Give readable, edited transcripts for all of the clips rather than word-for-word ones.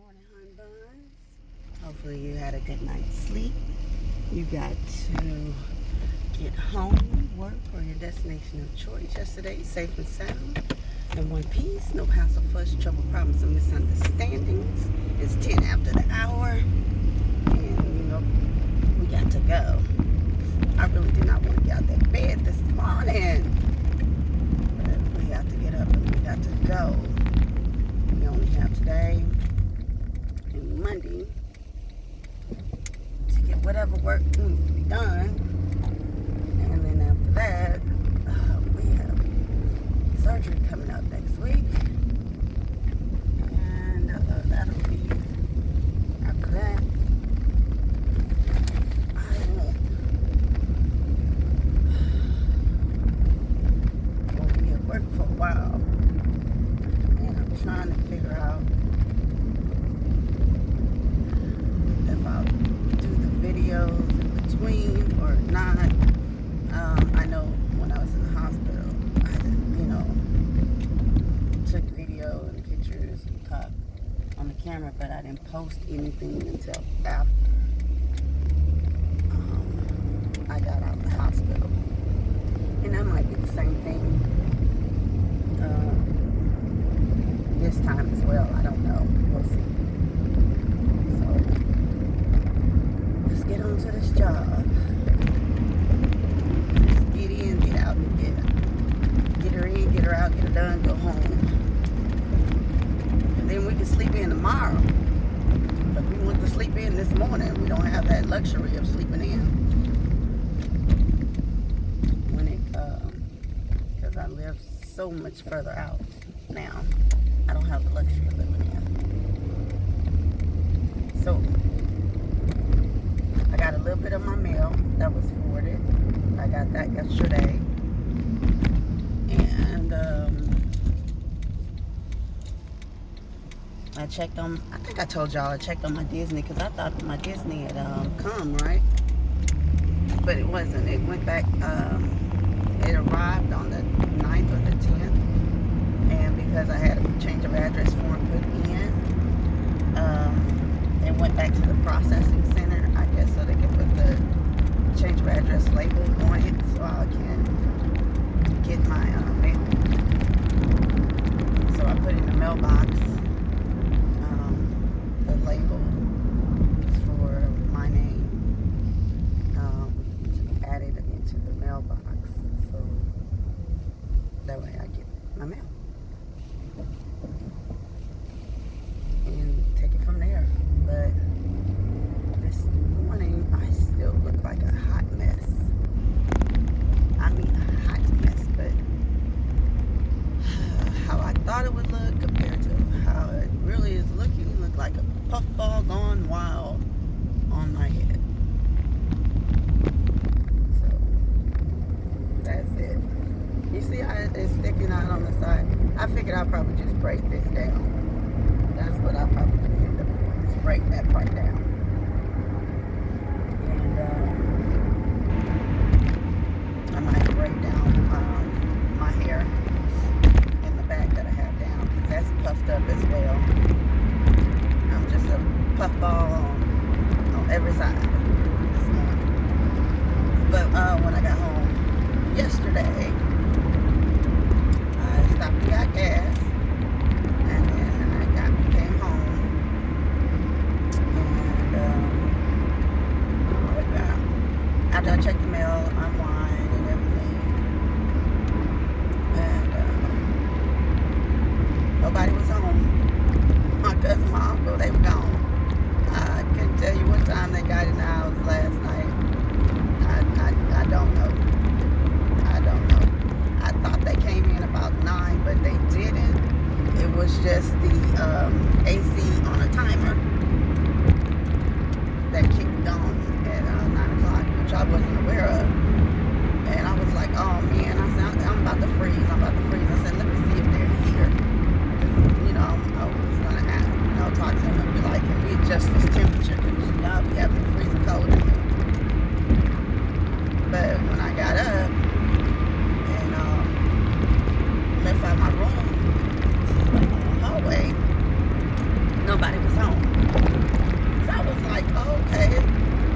morning, hun buns. Hopefully you had a good night's sleep. You got to get home, work, or your destination of choice yesterday, safe and sound, in one piece. No hassle, fuss, trouble, problems, and misunderstandings. It's 10 after the hour, and we got to go. I really did not want to get out of that bed this morning, but we got to get up and we got to go. We only have today and Monday to get whatever work needs to be done, and then after that we have surgery coming up next week, and that'll be after that. I won't be at work for a while, and I'm trying to figure out if I'll do the videos in between or not. I know when I was in the hospital, I took video and pictures and talked on the camera, but I didn't post anything until after I got out of the hospital. And that might be the same thing this time as well. I don't know. We'll see. So let's get on to this job. Just get in, get out, get her in, get her out, get her done, go home. And then we can sleep in tomorrow. But we went to sleep in this morning. We don't have that luxury of sleeping in. Because I live so much further out now. I don't have the luxury of living in. So I got a little bit of my mail that was forwarded. I got that yesterday. And I checked on, I think I told y'all I checked on my Disney, because I thought my Disney had come, right? But it wasn't. It went back, it arrived on the 9th or the 10th. And because I had a change of address form put in, it went back to the processing center, I guess, so they can put the change of address label on it, so I can get my mail. So I put in the mailbox the label for my name to be added into the mailbox, so that way I get my mail and take it from there. But this morning I still look like a hot mess. I mean a hot mess, but how I thought it would look compared to how it really is looking, look like a puffball gone wild on my head. So that's it. You see how it's sticking out on the side? I figured I'd probably just break this down. That's what I probably just end up doing, is break that part down. And I might break down my hair in the back that I have down, because that's puffed up as well. I'm just a puffball on every side this morning. But when I got home yesterday, I stopped and got gas, and then I came home, and after I checked the mail, unwind and everything, and nobody was home. My cousin, my uncle, they were gone. I couldn't tell you what time they got in the house last night. I don't know. I don't know. I thought they came in about 9, but they didn't. It was just the AC on a timer that kicked on at 9 o'clock, which I wasn't aware of. And I was like, oh man, I said, I'm about to freeze. I said, let me see if they're here. I was going to talk to them and be like, can we adjust this temperature? Because y'all be having freezing cold in here. But when I got up and left out my room, like on the hallway, nobody was home. So I was like, oh, okay.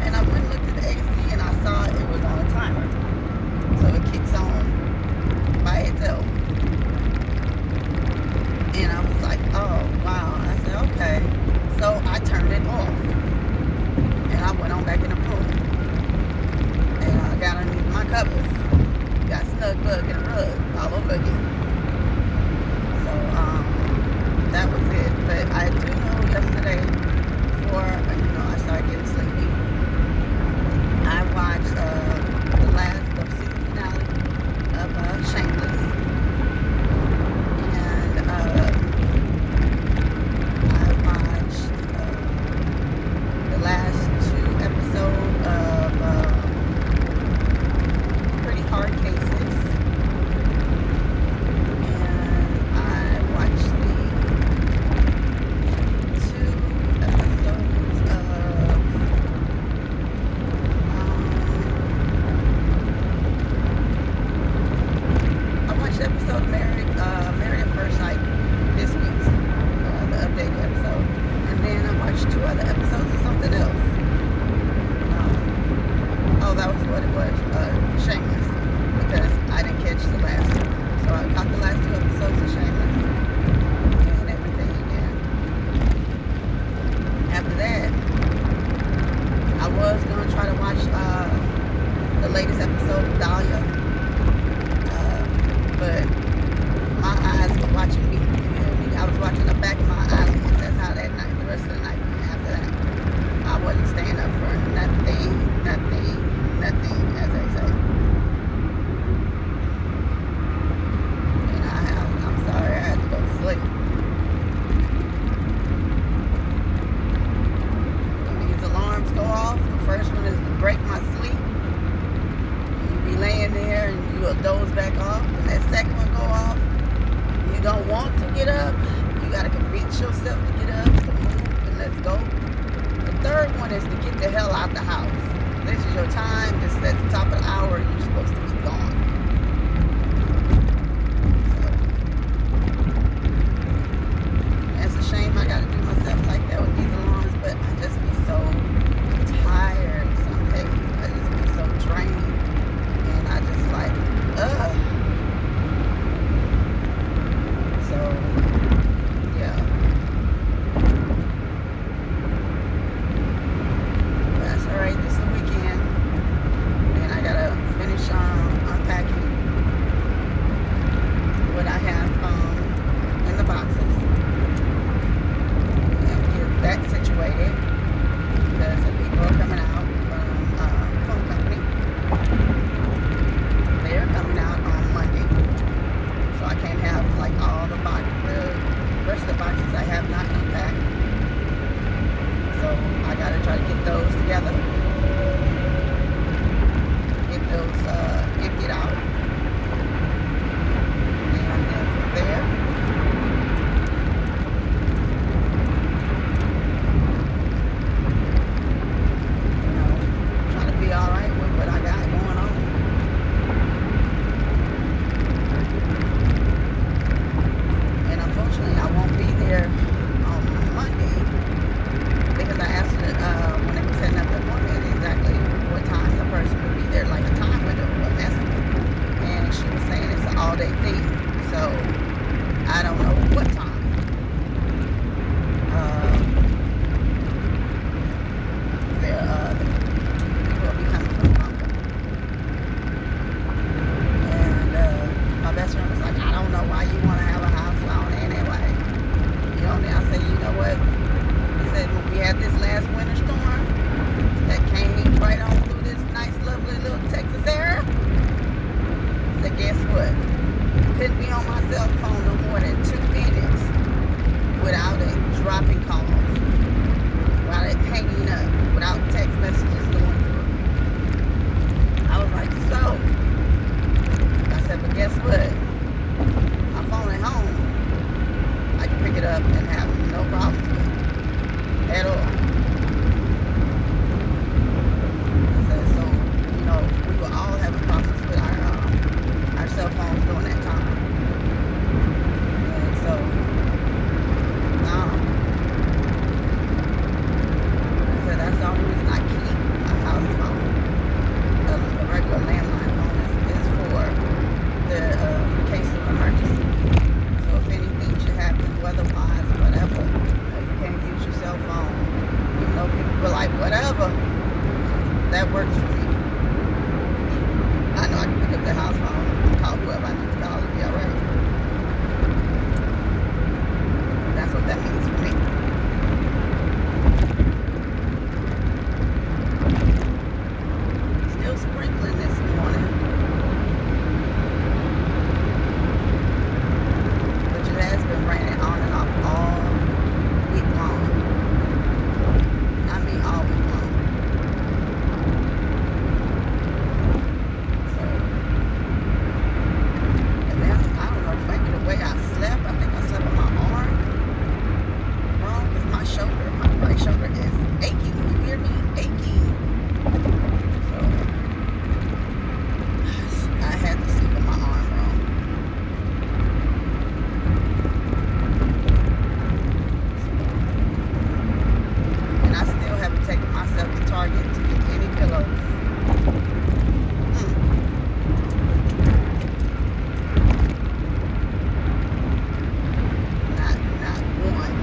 And I went and looked at the AC and I saw it was on a timer. So it kicks on by itself. And I was like, oh, wow. I said, okay. So I turned it off. And I went on back in the room. And I got underneath my covers. Got snug bug in the rug all over again. So, that was it. But I do know yesterday before, I started getting sleepy, I watched the season finale of Shameless. And I watched the last 2 episodes of Pretty Hard Cases. And I watched the 2 episodes of I watched the episode of Married at First Sight this week's the updated episode, and then I watched 2 other episodes of something else. That was what it was, Shameless, because I didn't catch the last 2, so I caught the last 2 episodes of Shameless and everything. And after that, I was gonna try to watch the latest episode of Dahlia, but my eyes were watching me. You hear me? I was watching the back of my eyelids. That's how that night, the rest of the night after that, I wasn't staying up for nothing, as they say. And I'm sorry, I had to go to sleep. When these alarms go off, the first one is to break my sleep. You be laying there and you will doze back off. And that second one go off, you don't want to get up. You got to convince yourself to get up, to move, and let's go. The third one is to get the hell out the house. This is your time. This is at the top of the hour. You're supposed to be gone. So, it's a shame I got to do myself like that with these alarms, but I just be so tired some days. I just be so drained. And I just like, ugh. So, yeah. That's alright. This is the weekend. And I gotta finish unpacking what I have in the boxes. And get that situated. Because the people are coming out from phone company. They're coming out on Monday. So I can't have like all the rest of the boxes I have not unpacked. So I gotta try to get those together. Get those emptied out. And then from there, trying to be alright with what I got going on. And unfortunately, I won't be there on Monday because I asked when they were setting up the appointment exactly what time the person would be there, like a time window, an estimate. Whatever. That works for me. I know I can pick up the house phone and call whoever I need to call and be alright. That's what that means for me. Still sprinkling this morning. But it has been raining on and off all week long. I mean all week long. So, and then, I don't know, maybe the way I slept, I think I slept on my arm wrong because my shoulder, my right shoulder is aching. You hear me? Aching. So, I had to sleep on my arm wrong. And I still haven't taken myself to Target to get any pillows. Not one.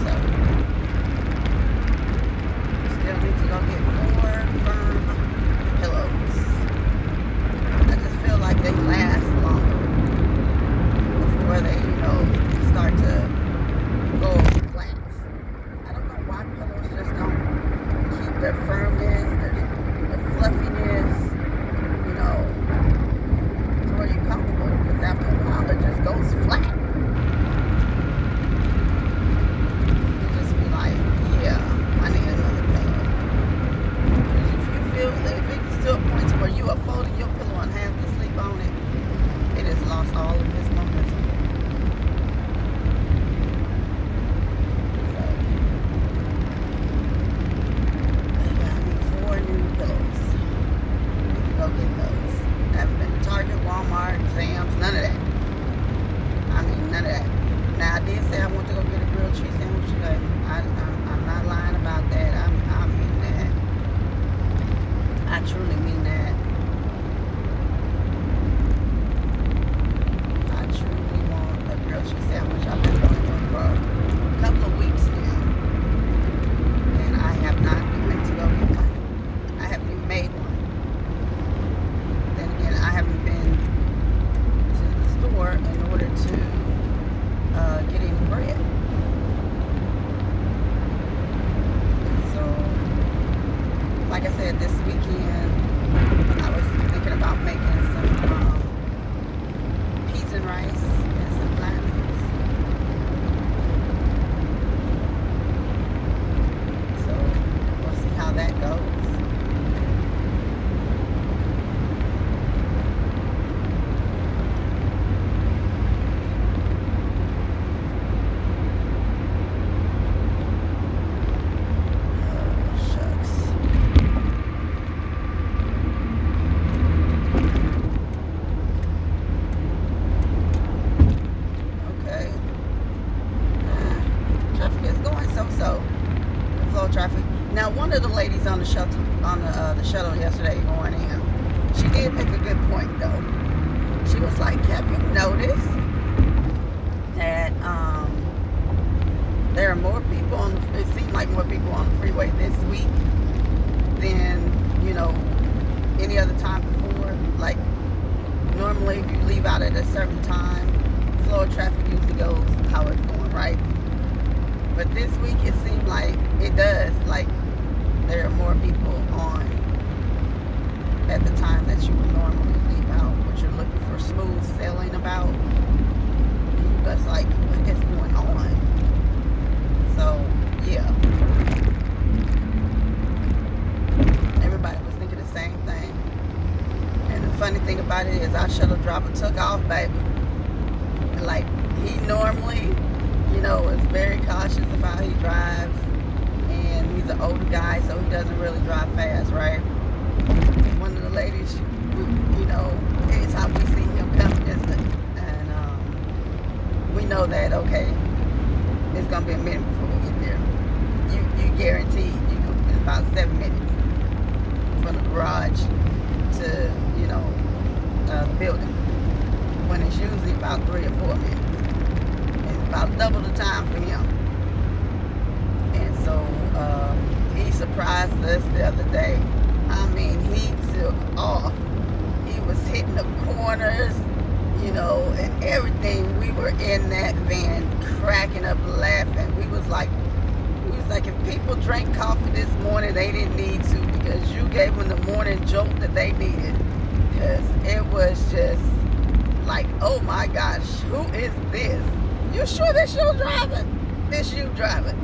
So, still need to go get 4 firm pillows. I just feel like they last longer before they, start to go flat. I don't know why pillows just don't keep their firmness, their fluffiness, to where you're comfortable. Because after a while, it just goes flat. You just be like, yeah, I need another pillow. If it's to a point to where you are folding your pillow and have to sleep on it, it has lost all of its momentum. None of that. I mean, none of that. Now, I did say I want to go get a grilled cheese sandwich today. I'm not lying about that. I mean that. I truly mean that. I truly want a grilled cheese sandwich. I've been wanting one for a couple of weeks now. And I have not been to go get one. I haven't even made one. Then again, I haven't been in order to get any bread. And so, like I said, this weekend I was thinking about making some peas and rice and some lemons. So we'll see how that goes. Traffic. Now, one of the ladies on the shuttle yesterday going in, she did make a good point though. She was like, "Have you noticed that there are more people on the? It seemed like more people on the freeway this week than any other time before. Like normally, if you leave out at a certain time, flow of traffic usually goes how it's going, right? But this week it seemed like it does, like there are more people on at the time that you would normally leave out, but you're looking for smooth sailing about. That's like, what is going on? So, yeah. Everybody was thinking the same thing. And the funny thing about it is our shuttle driver took off, baby. Like, he normally is very cautious of how he drives, and he's an older guy, so he doesn't really drive fast, right? One of the ladies, anytime we see him coming, and we know that, okay, it's gonna be a minute before we get there. You guaranteed, it's about 7 minutes from the garage to, the building, when it's usually about 3 or 4 minutes. About double the time for him. So he surprised us the other day. I mean, he took off. He was hitting the corners, and everything. We were in that van cracking up laughing. We was like, if people drank coffee this morning, they didn't need to, because you gave them the morning jolt that they needed. Because it was just like, oh my gosh, who is this? You sure this you driving? This you driving?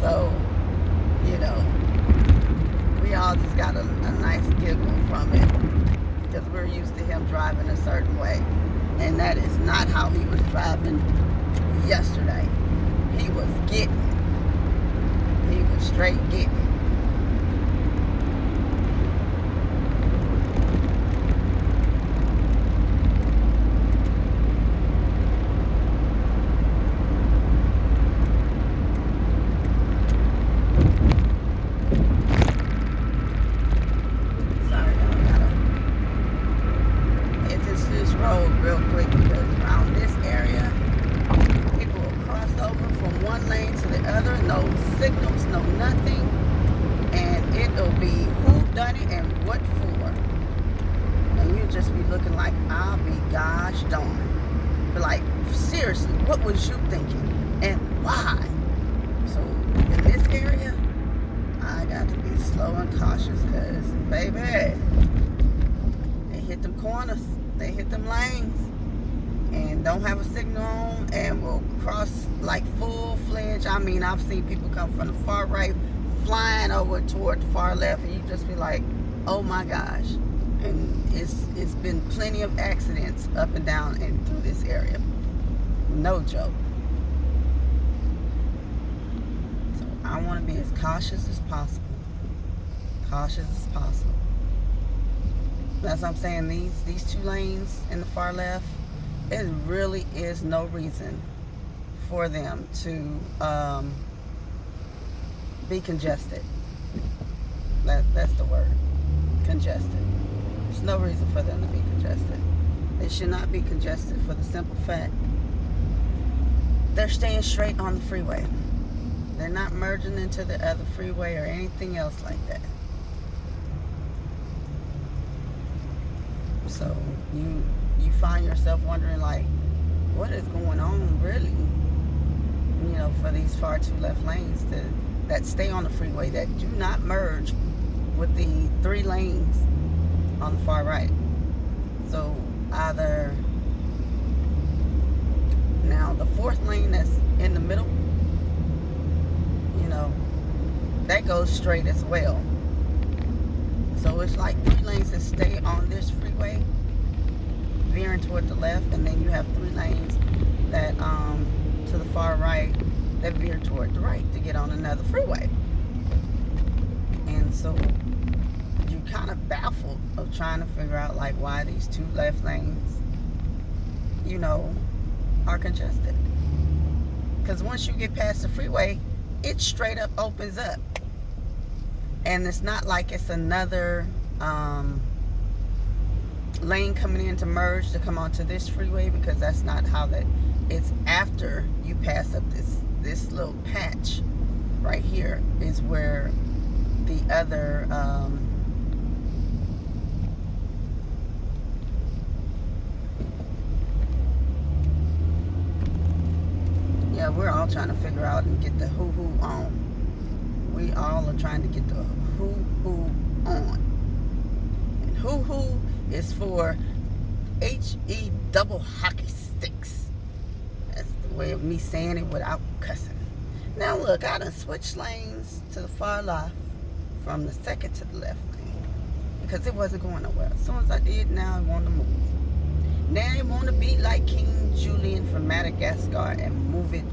So, we all just got a nice giggle from it, because we're used to him driving a certain way. And that is not how he was driving yesterday. He was getting it. He was straight getting it. Real quick, because around this area, people will cross over from one lane to the other, no signals, no nothing, and it'll be who done it and what for, and you'll just be looking like, I'll be gosh darn. But like, seriously, what was you thinking and why? So in this area, I got to be slow and cautious, because baby, they hit them corners. They hit them lanes and don't have a signal on, and will cross like full-fledged. I mean, I've seen people come from the far right flying over toward the far left, and you just be like, oh my gosh. And it's been plenty of accidents up and down and through this area. No joke. So I want to be as cautious as possible. Cautious as possible. That's what I'm saying. These two lanes in the far left, it really is no reason for them to be congested. That's the word. Congested. There's no reason for them to be congested. They should not be congested for the simple fact they're staying straight on the freeway. They're not merging into the other freeway or anything else like that. So you find yourself wondering, like, what is going on really, for these far two left lanes that stay on the freeway, that do not merge with the 3 lanes on the far right. So either, now the 4th lane that's in the middle, that goes straight as well. So it's like 3 lanes that stay on this freeway, veering toward the left, and then you have 3 lanes that to the far right that veer toward the right to get on another freeway. And so you're kind of baffled of trying to figure out, like, why these 2 left lanes, are congested. Because once you get past the freeway, it straight up opens up. And it's not like it's another lane coming in to merge to come onto this freeway, because that's not how that. It's after you pass up this little patch right here is where the other we're all trying to figure out and get the who on. We all are trying to get the who on. And who is for HE double hockey sticks. That's the way of me saying it without cussing. Now look, I done switched lanes to the far left from the second to the left lane, because it wasn't going nowhere. As soon as I did, now I want to move. Now I want to be like King Julian from Madagascar and move it.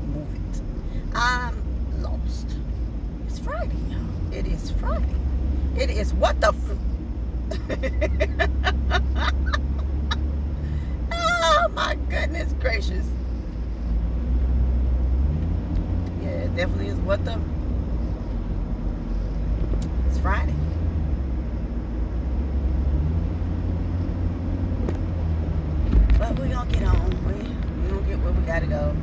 I'm lost. It's Friday, y'all. It is Friday. It is what the oh my goodness gracious. Yeah, it definitely is what the. It's Friday. But we're gonna get on. We're gonna get where we gotta go.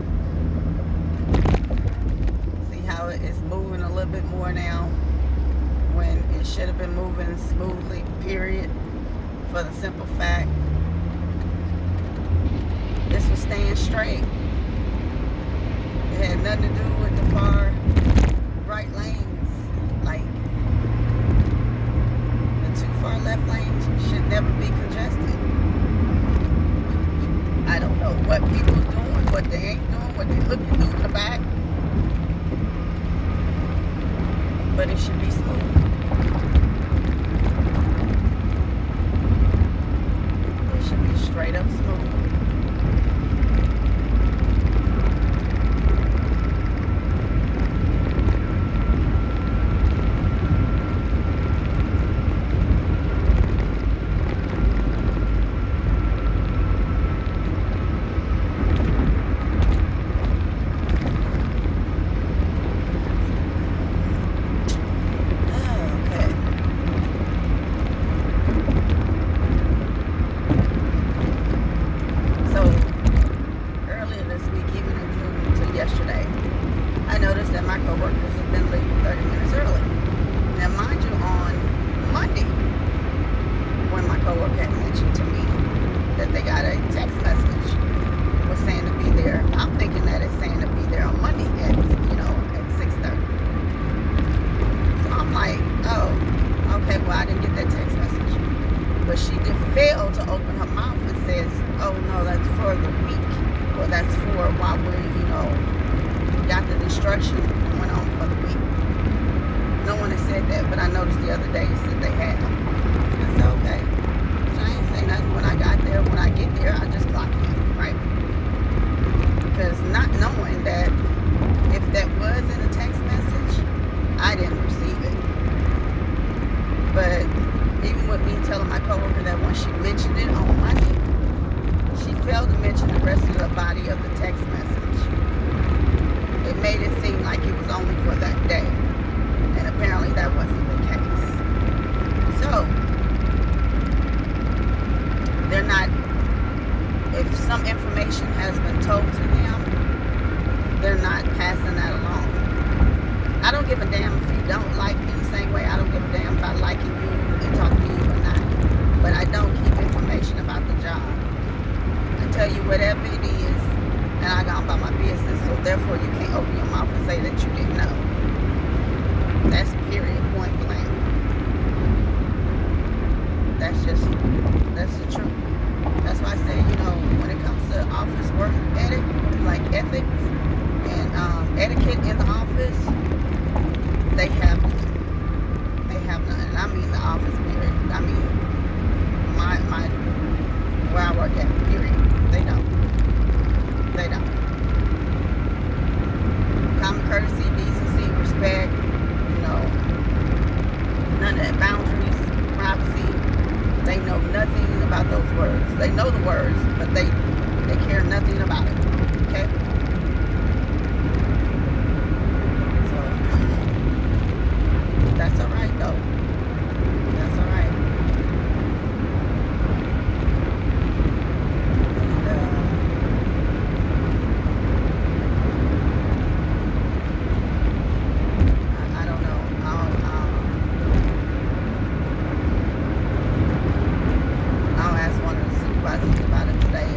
See how how it's moving a little bit more now when it should have been moving smoothly, period, for the simple fact this was staying straight. It had nothing to do with the far right lanes. Like, the too far left lanes should never be congested. I don't know what people are doing, what they ain't doing, what they looking to do in the back, but it should be smooth. It should be straight up smooth. Yesterday, I noticed that my coworkers have been leaving 30 minutes early. Now, mind you, on Monday, when my coworker had mentioned to me that they got a text message was saying to be there, I'm thinking that it's saying to be there on Monday at 6:30. So I'm like, oh, okay, well, I didn't get that text message. But she did fail to open her mouth and says, oh no, that's for the week. Well, that's for while we're, got the destruction going on for the week. No one has said that, but I noticed the other day that they have. I said, okay. So I ain't say nothing when I got there. When I get there, I just clock in, right? Because not knowing that if that was in a text message, I didn't receive it. But even with me telling my coworker that when she mentioned it on Monday, she failed to mention the rest of the body of the text message. It made it seem like it was only for that day. And apparently that wasn't the case. So, they're not, if some information has been told to them, they're not passing that along. I don't give a damn if you don't like me the same way. I don't give a damn about liking you and talking to you or not. But I don't keep information about the job. I tell you whatever it is, and I go about my business, so therefore you can't open your mouth and say that you didn't know. That's period, point blank. That's the truth. That's why I say, when it comes to office work ethics and etiquette in the office, they have none. They have none. And I mean the office period. I mean my where I work at, period. They don't. They don't. Common courtesy, decency, respect, none of that, boundaries, privacy. They know nothing about those words. They know the words, but they care nothing about it. Okay? So, that's all right, though. That's all right. About it today if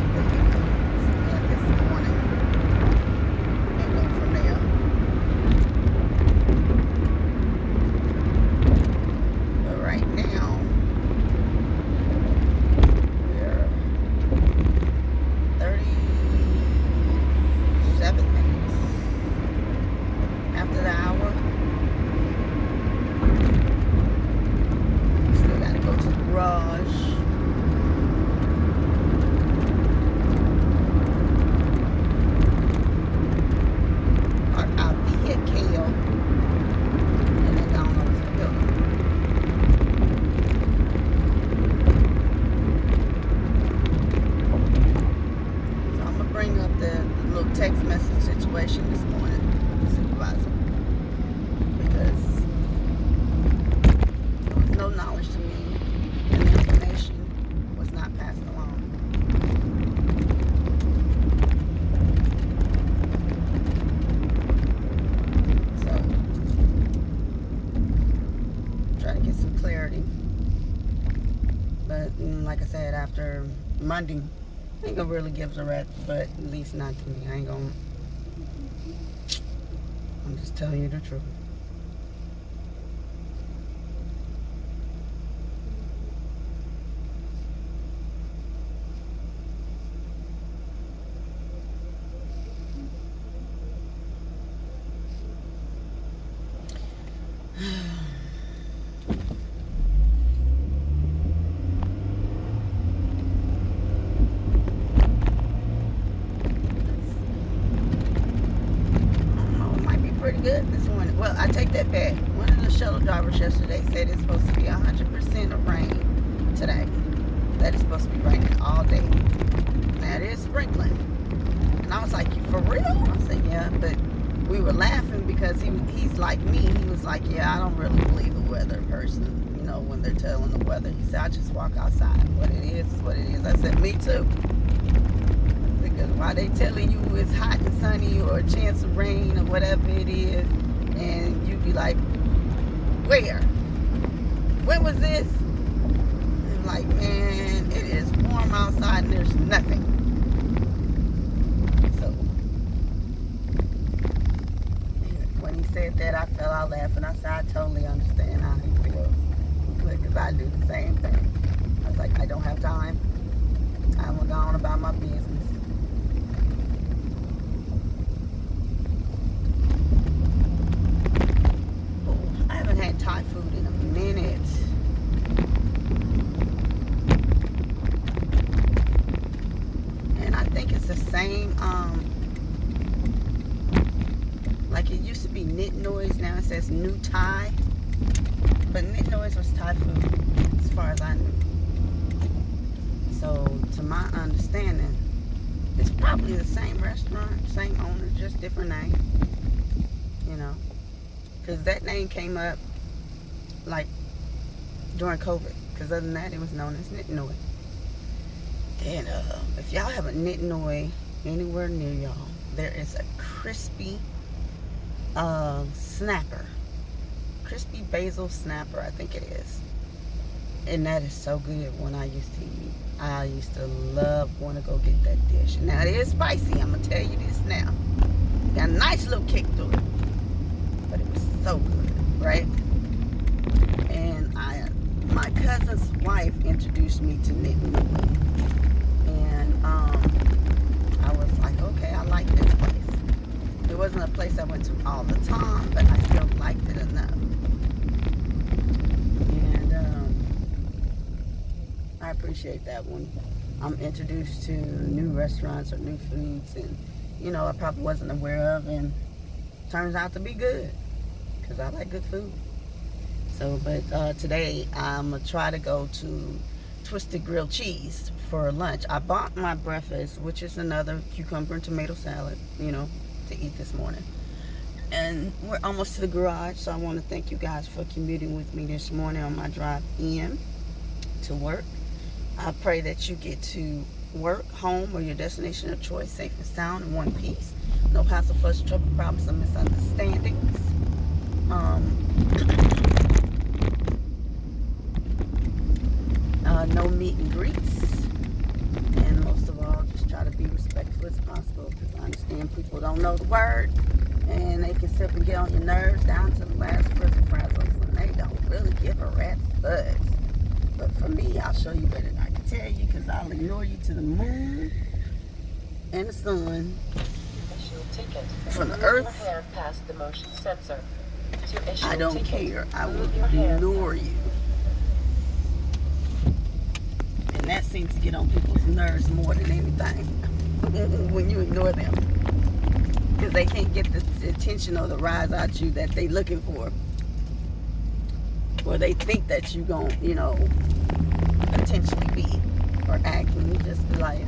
this morning and go from there. But right now we're 37 minutes after the hour. Still gotta go to the garage. Text message situation this morning with the supervisor because there was no knowledge to me and the information was not passed along. So said, after Monday, I ain't gonna really give a rest, but at least not to me. I ain't gonna. I'm just telling you the truth. Pretty good this morning. Well, I take that back. One of the shuttle drivers yesterday said it's supposed to be 100% of rain today. That it's supposed to be raining all day. Now it is sprinkling. And I was like, you for real? I said, yeah. But we were laughing because he's like me. He was like, yeah, I don't really believe a weather person. You know, when they're telling the weather. He said, I just walk outside. What it is what it is. I said, me too. Because while they telling you it's hot and sunny or a chance of rain or whatever it is, and you be like, where? When was this? And like, man, it is warm outside and there's nothing. So when he said that, I fell out laughing. I said, I totally understand how he feels. Because I do the same thing. I was like, I don't have time. I'm going on about my business. Had Thai food in a minute. And I think it's the same, like it used to be Knit Noise, now it says New Thai. But Knit Noise was Thai food, as far as I knew. So, to my understanding, it's probably the same restaurant, same owner, just different name. You know? Because that name came up like during COVID. Because other than that, it was known as Knit Noi. And if y'all have a Knit Noi anywhere near y'all, there is a crispy snapper. Crispy basil snapper, I think it is. And that is so good when I used to eat. I used to want to go get that dish. Now, it is spicy. I'm going to tell you this now. Got a nice little kick to it. But it was so good, right? And my cousin's wife introduced me to Knit Noi. And I was like, okay, I like this place. It wasn't a place I went to all the time, but I still liked it enough. And I appreciate that when I'm introduced to new restaurants or new foods, and you know, I probably wasn't aware of, and turns out to be good. Because I like good food. So, but today I'm going to try to go to Twisted Grilled Cheese for lunch. I bought my breakfast, which is another cucumber and tomato salad, you know, to eat this morning. And we're almost to the garage, so I want to thank you guys for commuting with me this morning on my drive in to work. I pray that you get to work, home, or your destination of choice safe and sound in one piece. No hassle, fuss, trouble, problems, or misunderstandings. No meet and greets, and most of all, just try to be respectful as possible, because I understand people don't know the word, and they can simply get on your nerves down to the last frizzle frazzles, and they don't really give a rat's buzz. But for me, I'll show you better than I can tell you, because I'll ignore you to the moon and the sun. From the earth, past the motion sensor. I don't care. I will ignore you. And that seems to get on people's nerves more than anything when you ignore them. Because they can't get the attention or the rise out you that they looking for. Or they think that you gon', you know, potentially be or act, and you just be like,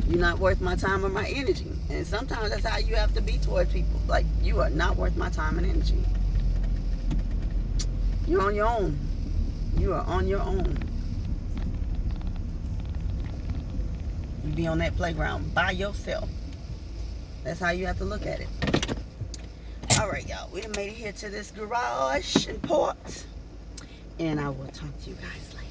you're not worth my time or my energy. And sometimes that's how you have to be towards people. Like, you are not worth my time and energy. You're on your own. You are on your own. You be on that playground by yourself. That's how you have to look at it. All right, y'all. We done made it here to this garage and port. And I will talk to you guys later.